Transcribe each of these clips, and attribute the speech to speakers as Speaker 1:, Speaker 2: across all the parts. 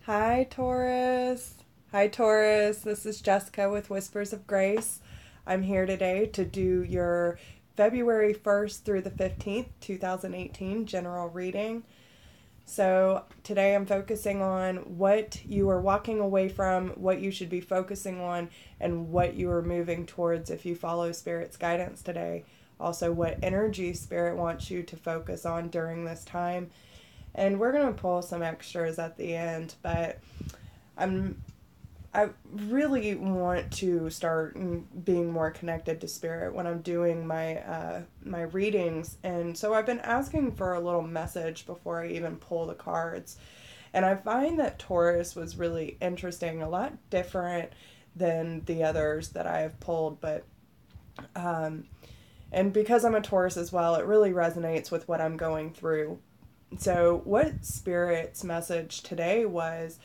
Speaker 1: Hi, Taurus. Hi, Taurus. This is Jessica with Whispers of Grace. I'm here today to do your February 1st through the 15th, 2018 general reading. So, today I'm focusing on what you are walking away from, what you should be focusing on, and what you are moving towards if you follow Spirit's guidance today. Also, what energy Spirit wants you to focus on during this time. And we're going to pull some extras at the end, but I'm I really want to start being more connected to spirit when I'm doing my readings, and so I've been asking for a little message before I even pull the cards. And I find that Taurus was really interesting, a lot different than the others that I have pulled, but um, and because I'm a Taurus as well, it really resonates with what I'm going through. So what Spirit's message today was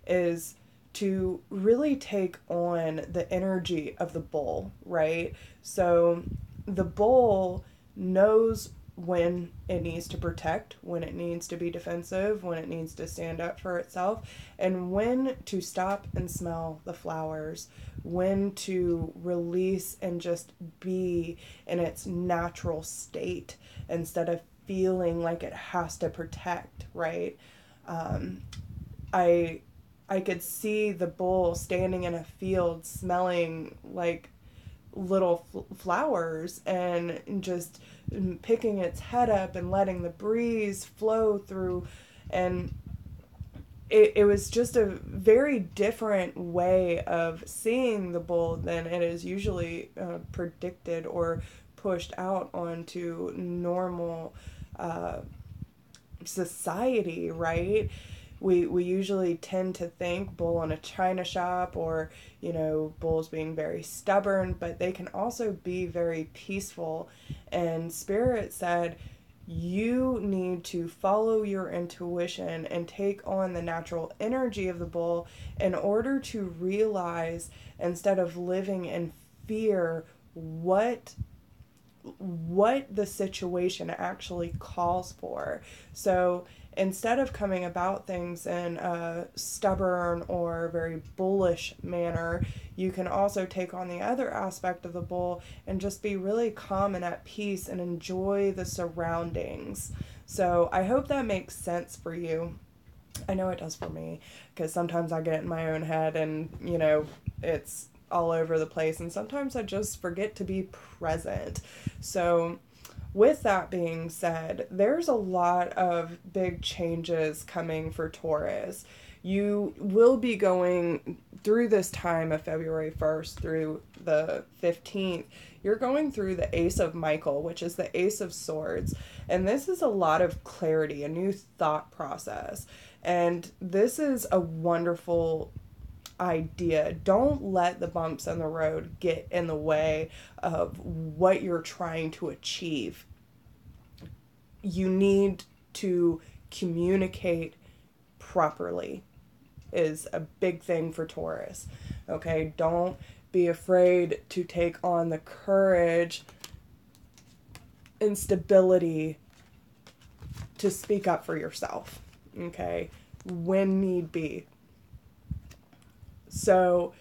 Speaker 1: is to really take on the energy of the bull, right? So the bull knows when it needs to protect, when it needs to be defensive, when it needs to stand up for itself, and when to stop and smell the flowers, when to release and just be in its natural state instead of feeling like it has to protect, right? Um, I I could see the bull standing in a field smelling like little flowers and just picking its head up and letting the breeze flow through. And it was just a very different way of seeing the bull than it is usually predicted or pushed out onto normal uh, society, right? We usually tend to think bull in a china shop, or bulls being very stubborn, but they can also be very peaceful. And Spirit said you need to follow your intuition and take on the natural energy of the bull in order to realize, instead of living in fear, what the situation actually calls for. So instead of coming about things in a stubborn or very bullish manner, you can also take on the other aspect of the bull and just be really calm and at peace and enjoy the surroundings. So I hope that makes sense for you. I know it does for me, because sometimes I get in my own head and, it's all over the place, and sometimes I just forget to be present. So, with that being said, there's a lot of big changes coming for Taurus. You will be going through this time of February 1st through the 15th. You're going through the Ace of Michael, which is the Ace of Swords. And this is a lot of clarity, a new thought process. And this is a wonderful idea. Don't let the bumps in the road get in the way of what you're trying to achieve. You need to communicate properly, is a big thing for Taurus. Okay, don't be afraid to take on the courage and stability to speak up for yourself. Okay, when need be. So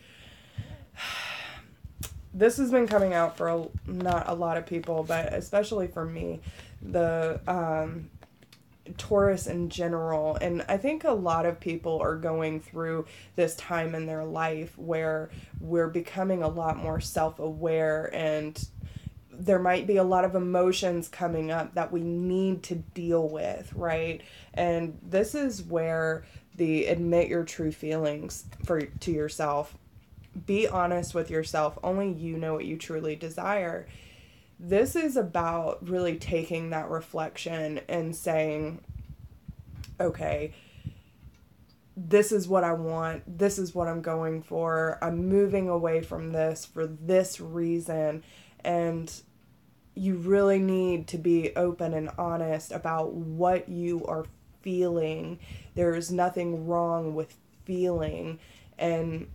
Speaker 1: this has been coming out for not a lot of people, but especially for me, the Taurus in general. And I think a lot of people are going through this time in their life where we're becoming a lot more self-aware, and there might be a lot of emotions coming up that we need to deal with, right? And this is where the admit your true feelings to yourself. Be honest with yourself. Only you know what you truly desire. This is about really taking that reflection and saying, okay, this is what I want. This is what I'm going for. I'm moving away from this for this reason. And you really need to be open and honest about what you are feeling. There's nothing wrong with feeling. And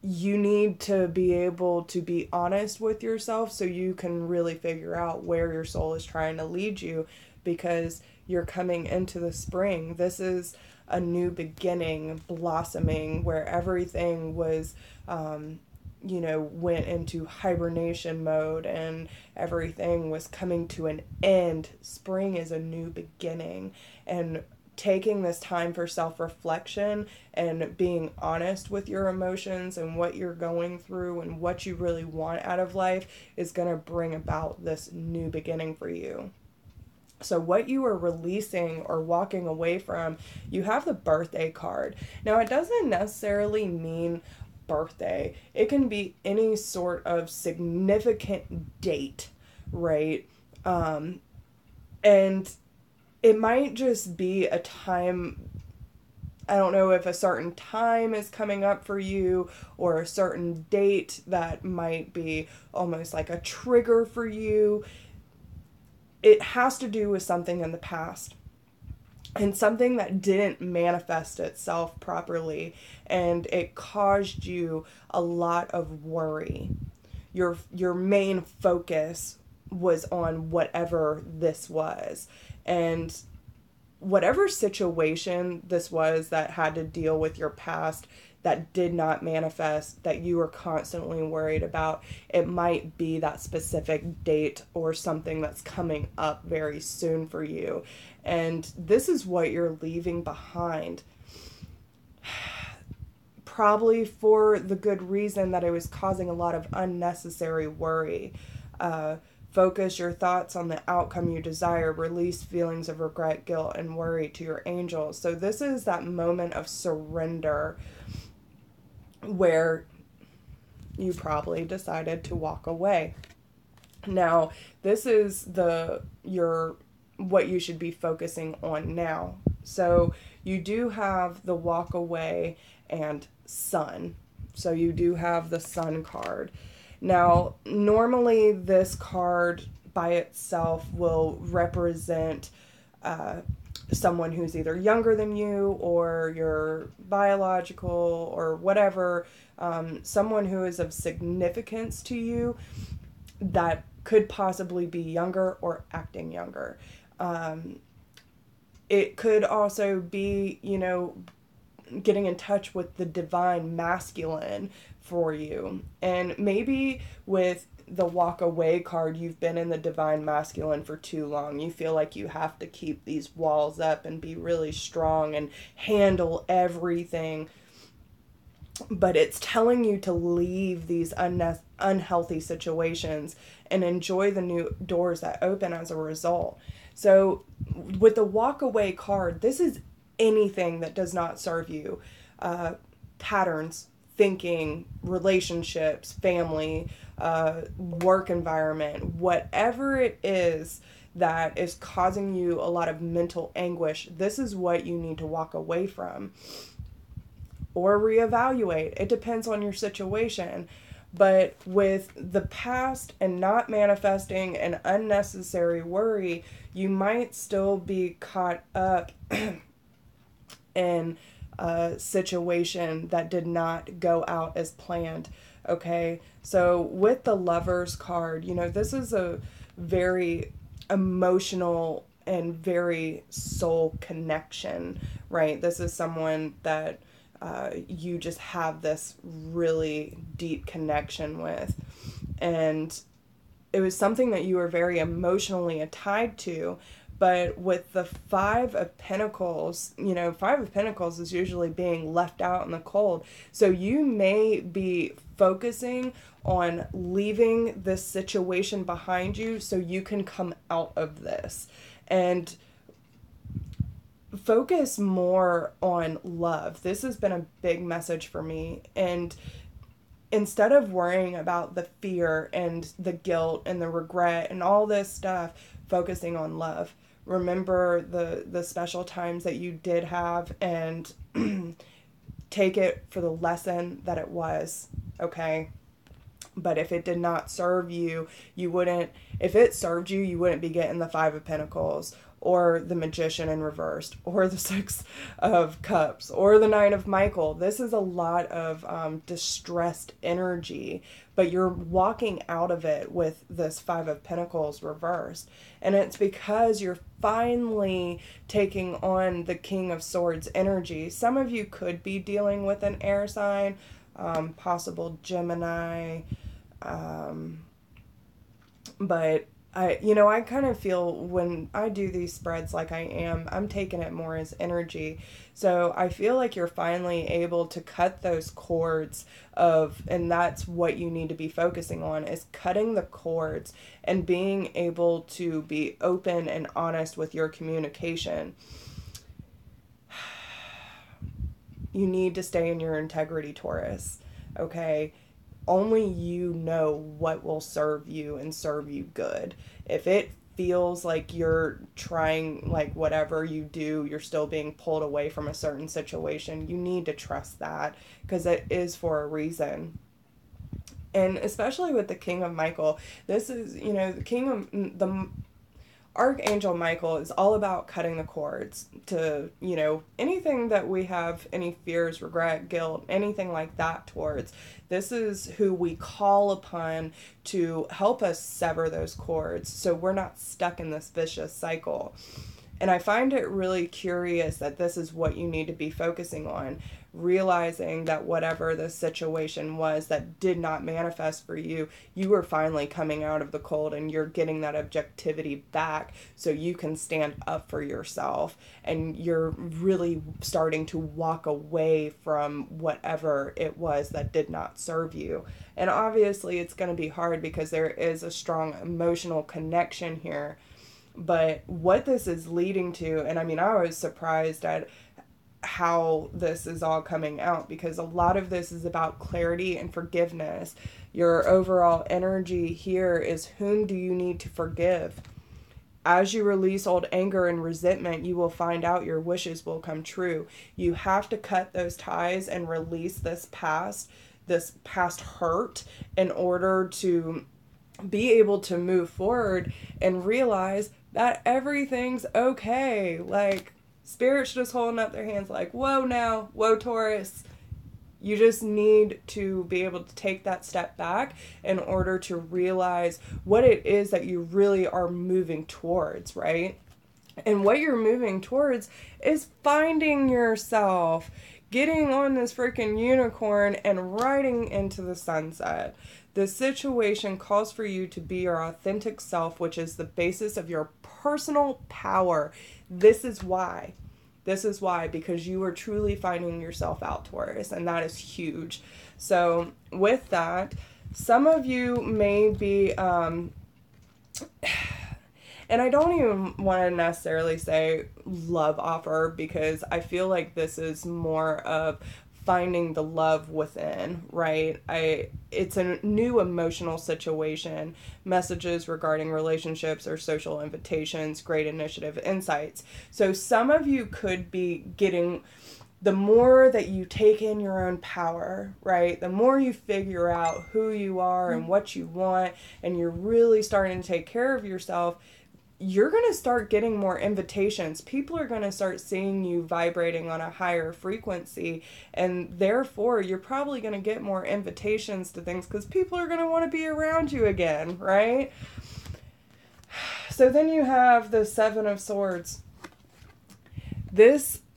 Speaker 1: you need to be able to be honest with yourself so you can really figure out where your soul is trying to lead you. because you're coming into the spring. This is a new beginning, blossoming, where everything was, went into hibernation mode and everything was coming to an end. Spring is a new beginning. And taking this time for self-reflection and being honest with your emotions and what you're going through and what you really want out of life is going to bring about this new beginning for you. So what you are releasing or walking away from, you have the birthday card. Now, it doesn't necessarily mean birthday. It can be any sort of significant date, right? And it might just be a time. I don't know if a certain time is coming up for you or a certain date that might be almost like a trigger for you. It has to do with something in the past and something that didn't manifest itself properly, and it caused you a lot of worry. Your main focus was on whatever this was, and whatever situation this was that had to deal with your past that did not manifest, that you were constantly worried about, it might be that specific date or something that's coming up very soon for you. And this is what you're leaving behind. Probably for the good reason that it was causing a lot of unnecessary worry. Focus your thoughts on the outcome you desire. Release feelings of regret, guilt, and worry to your angels. So this is that moment of surrender where you probably decided to walk away. Now, this is what you should be focusing on now. So you do have the walk away and sun. So you do have the sun card. Now, normally this card by itself will represent someone who's either younger than you or your biological or whatever, someone who is of significance to you that could possibly be younger or acting younger. It could also be, getting in touch with the divine masculine for you. And maybe with the walk away card, you've been in the divine masculine for too long. You feel like you have to keep these walls up and be really strong and handle everything. But it's telling you to leave these unhealthy situations and enjoy the new doors that open as a result. So with the walk away card, this is anything that does not serve you. Patterns, thinking, relationships, family, work environment, whatever it is that is causing you a lot of mental anguish, this is what you need to walk away from or reevaluate. It depends on your situation. But with the past and not manifesting an unnecessary worry, you might still be caught up in a situation that did not go out as planned. Okay, so with the Lovers card, this is a very emotional and very soul connection, right? This is someone that you just have this really deep connection with. And it was something that you were very emotionally tied to. But with the Five of Pentacles, Five of Pentacles is usually being left out in the cold. So you may be focusing on leaving this situation behind you so you can come out of this. And focus more on love. This has been a big message for me. And instead of worrying about the fear and the guilt and the regret and all this stuff, focusing on love. Remember the special times that you did have and take it for the lesson that it was, okay? But if it did not serve you, if it served you, you wouldn't be getting the Five of Pentacles or the Magician in reversed, or the Six of Cups, or the Knight of Michael. This is a lot of distressed energy, but you're walking out of it with this Five of Pentacles reversed. And it's because you're finally taking on the King of Swords energy. Some of you could be dealing with an air sign, possible Gemini, but I kind of feel when I do these spreads like I'm taking it more as energy. So I feel like you're finally able to cut those cords and that's what you need to be focusing on, is cutting the cords and being able to be open and honest with your communication. You need to stay in your integrity, Taurus. Okay? Only you know what will serve you and serve you good. If it feels like you're trying, like whatever you do, you're still being pulled away from a certain situation, you need to trust that, because it is for a reason. And especially with the King of Michael, this is, the Archangel Michael is all about cutting the cords to, anything that we have, any fears, regret, guilt, anything like that towards. This is who we call upon to help us sever those cords so we're not stuck in this vicious cycle. And I find it really curious that this is what you need to be focusing on, realizing that whatever the situation was that did not manifest for you, you are finally coming out of the cold and you're getting that objectivity back so you can stand up for yourself, and you're really starting to walk away from whatever it was that did not serve you. And obviously it's going to be hard because there is a strong emotional connection here. But what this is leading to, and I was surprised at how this is all coming out, because a lot of this is about clarity and forgiveness. Your overall energy here is, whom do you need to forgive? As you release old anger and resentment, you will find out your wishes will come true. You have to cut those ties and release this past hurt in order to be able to move forward and realize that everything's okay. Like, Spirit's just holding up their hands like, whoa Taurus. You just need to be able to take that step back in order to realize what it is that you really are moving towards, right? And what you're moving towards is finding yourself, getting on this freaking unicorn and riding into the sunset. The situation calls for you to be your authentic self, which is the basis of your personal power. This is why, because you are truly finding yourself out, Taurus, and that is huge. So with that, some of you may be, and I don't even want to necessarily say love offer, because I feel like this is more of finding the love within, right? It's a new emotional situation, messages regarding relationships or social invitations, great initiative, insights. So some of you could be getting, the more that you take in your own power, right? The more you figure out who you are and what you want, and you're really starting to take care of yourself, you're going to start getting more invitations. People are going to start seeing you vibrating on a higher frequency, and therefore you're probably going to get more invitations to things because people are going to want to be around you again, right? So then you have the Seven of Swords.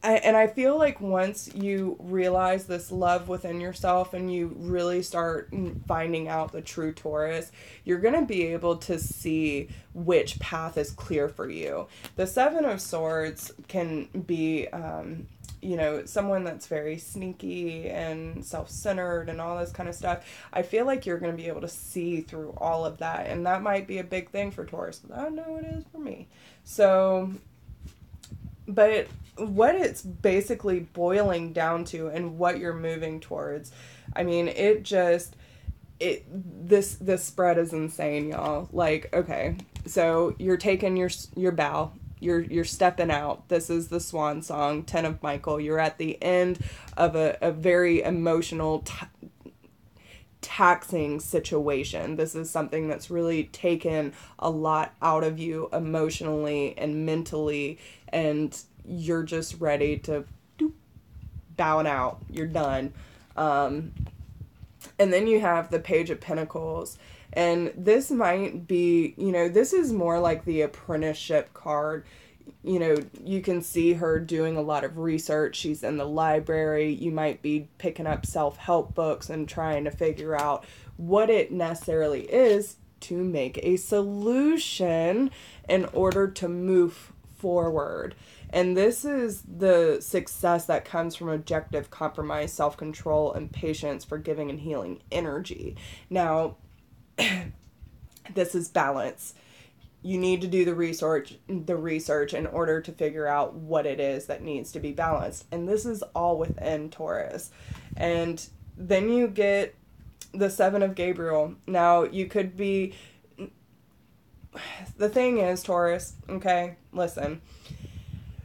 Speaker 1: And I feel like once you realize this love within yourself and you really start finding out the true Taurus, you're going to be able to see which path is clear for you. The Seven of Swords can be, someone that's very sneaky and self-centered and all this kind of stuff. I feel like you're going to be able to see through all of that. And that might be a big thing for Taurus, but I know it is for me. So, but what it's basically boiling down to and what you're moving towards, this spread is insane, y'all. Like, okay, so you're taking your bow, you're stepping out. This is the swan song, 10 of Michael. You're at the end of a very emotional taxing situation. This is something that's really taken a lot out of you emotionally and mentally, and you're just ready to bow out. You're done. And then you have the Page of Pentacles. And this might be, this is more like the apprenticeship card. You can see her doing a lot of research. She's in the library. You might be picking up self-help books and trying to figure out what it necessarily is to make a solution in order to move forward. And this is the success that comes from objective, compromise, self-control, and patience, forgiving, and healing energy. Now, this is balance. You need to do the research in order to figure out what it is that needs to be balanced. And this is all within Taurus. And then you get the Seven of Gabriel. Now, you could be... The thing is, Taurus, okay, listen.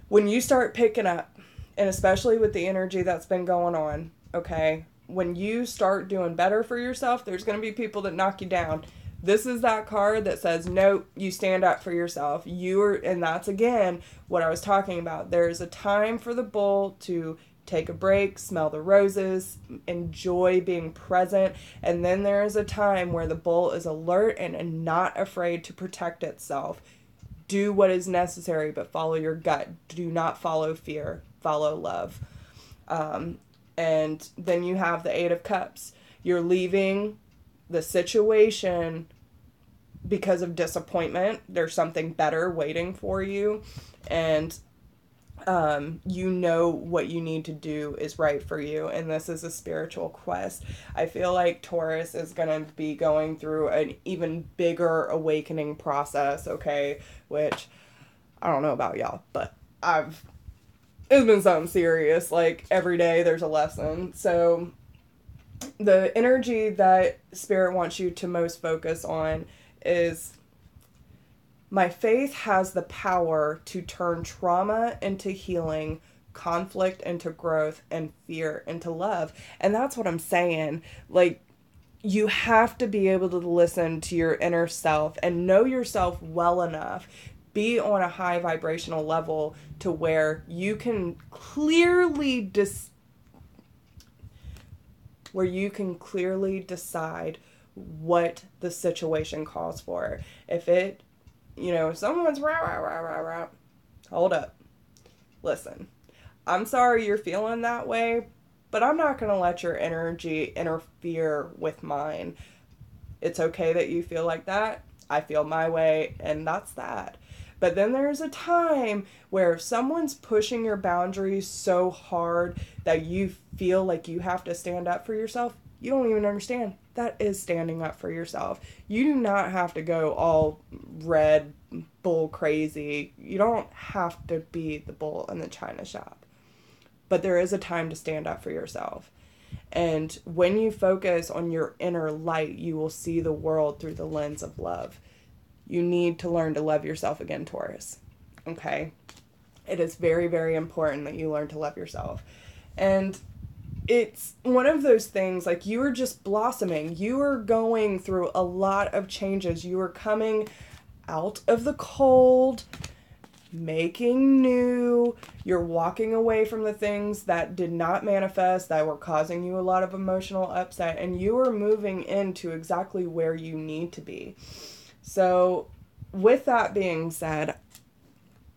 Speaker 1: When you start picking up, and especially with the energy that's been going on, okay, when you start doing better for yourself, there's going to be people that knock you down. This is that card that says, no, you stand up for yourself. And that's, again, what I was talking about. There's a time for the bull to take a break, smell the roses, enjoy being present. And then there is a time where the bull is alert and not afraid to protect itself. Do what is necessary, but follow your gut. Do not follow fear. Follow love. And then you have the Eight of Cups. You're leaving the situation because of disappointment. There's something better waiting for you. And you know what you need to do is right for you. And this is a spiritual quest. I feel like Taurus is going to be going through an even bigger awakening process, okay? Which, I don't know about y'all, but it's been something serious. Like, every day there's a lesson. So, the energy that Spirit wants you to most focus on is... My faith has the power to turn trauma into healing, conflict into growth, and fear into love. And that's what I'm saying. Like, you have to be able to listen to your inner self and know yourself well enough. Be on a high vibrational level to where you can clearly decide what the situation calls for. If someone's rah, hold up. Listen, I'm sorry you're feeling that way, but I'm not going to let your energy interfere with mine. It's okay that you feel like that. I feel my way, and that's that. But then there's a time where if someone's pushing your boundaries so hard that you feel like you have to stand up for yourself, you don't even understand. That is standing up for yourself. You do not have to go all red bull crazy. You don't have to be the bull in the china shop. But there is a time to stand up for yourself. And when you focus on your inner light, you will see the world through the lens of love. You need to learn to love yourself again, Taurus. Okay? It is very, very important that you learn to love yourself. And it's one of those things, like, you are just blossoming. You are going through a lot of changes. You are coming out of the cold, making new. You're walking away from the things that did not manifest, that were causing you a lot of emotional upset, and you are moving into exactly where you need to be. So, with that being said,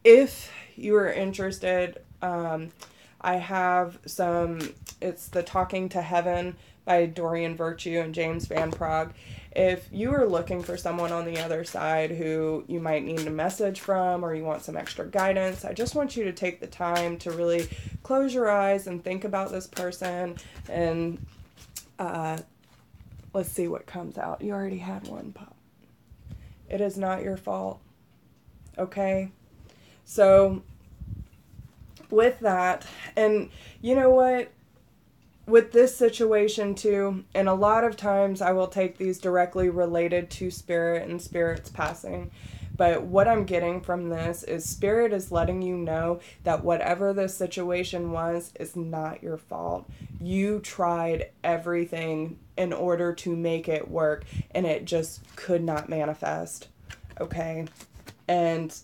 Speaker 1: if you are interested, I have it's The Talking to Heaven by Dorian Virtue and James Van Praagh. If you are looking for someone on the other side who you might need a message from, or you want some extra guidance, I just want you to take the time to really close your eyes and think about this person, and let's see what comes out. You already had one pop. It is not your fault. Okay? So, with that, and you know what? With this situation too, and a lot of times I will take these directly related to spirit and spirit's passing, But what I'm getting from this is Spirit is letting you know that whatever this situation was is not your fault. You tried everything in order to make it work, and it just could not manifest. Okay? And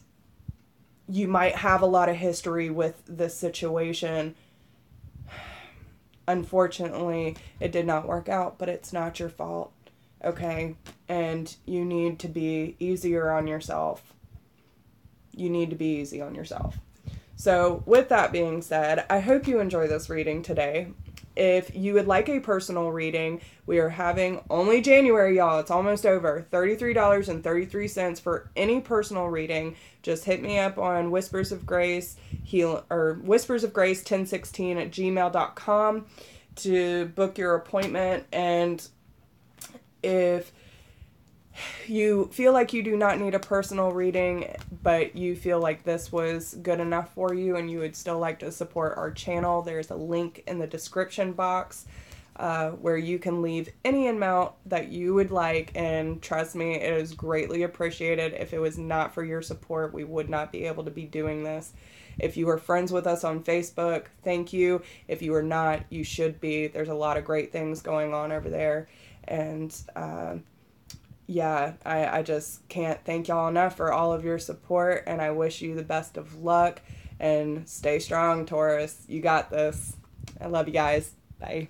Speaker 1: you might have a lot of history with this situation. Unfortunately, it did not work out, but it's not your fault. Okay? And you need to be easier on yourself. You need to be easy on yourself. So, with that being said, I hope you enjoy this reading today. If you would like a personal reading, we are having only January, y'all. It's almost over. $33.33 for any personal reading. Just hit me up on Whispers of Grace, Whispers of Grace 1016 at gmail.com to book your appointment. And if you feel like you do not need a personal reading, but you feel like this was good enough for you and you would still like to support our channel, there's a link in the description box where you can leave any amount that you would like, and trust me, it is greatly appreciated. If it was not for your support, we would not be able to be doing this. If you are friends with us on Facebook, thank you. If you are not, you should be. There's a lot of great things going on over there. And yeah, I just can't thank y'all enough for all of your support, and I wish you the best of luck, and stay strong, Taurus. You got this. I love you guys. Bye.